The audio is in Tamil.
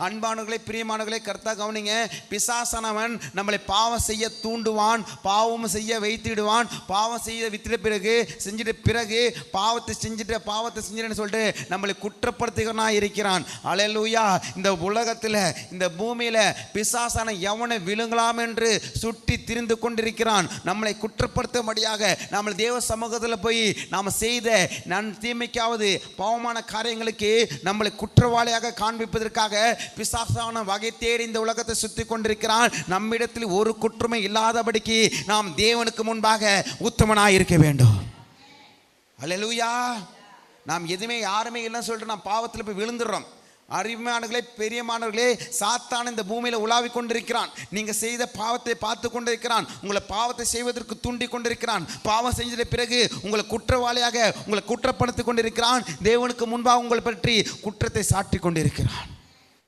அன்பானவர்களே, பிரியமானவர்களே, கர்த்தா கவனிங்க. பிசாசானவன் நம்மளை பாவம் செய்ய தூண்டுவான், பாவம் செய்ய வைத்திடுவான். பாவம் செய்ய வித்திட்ட பிறகு பாவத்தை செஞ்சுட்டேன்னு சொல்லிட்டு நம்மளை குற்றப்படுத்துகிறவனா இருக்கிறான். அல்லேலூயா. இந்த உலகத்தில், இந்த பூமியில பிசாசான எவனை விழுங்கலாம் என்று சுட்டி திரிந்து கொண்டிருக்கிறான். நம்மளை குற்றப்படுத்தும்படியாக நம்ம தேவ சமூகத்தில் போய் நாம் செய்த தீமைக்காவது பாவமான காரியங்களுக்கு நம்மளை குற்றவாளியாக காண்பிப்பதற்காக பிசாசான வகை தேடி இந்த உலகத்தை சுத்தி கொண்டிருக்கிறான். நம்மிடத்தில் ஒரு குற்றமே இல்லாதபடிக்கு நாம் தேவனுக்கு முன்பாக உத்தமனாய் இருக்க வேண்டும். அல்லேலூயா. நாம் எதுவுமே யாருமே இல்லைன்னு சொல்லிட்டு நாம் பாவத்தில் போய் விழுந்துடுறோம். அறிவானவர்களே, பெரியமானவர்களே, சாத்தான் இந்த பூமியில் உலாவிக் கொண்டிருக்கிறான். நீங்க செய்த பாவத்தை பார்த்து கொண்டிருக்கிறான். உங்களை பாவத்தை செய்வதற்கு தூண்டி கொண்டிருக்கிறான். பாவம் செஞ்ச பிறகு உங்களை குற்றவாளியாக உங்களை குற்றப்படுத்திக் கொண்டிருக்கிறான். தேவனுக்கு முன்பாக உங்களை பற்றி குற்றத்தை சாட்டி கொண்டிருக்கிறான்.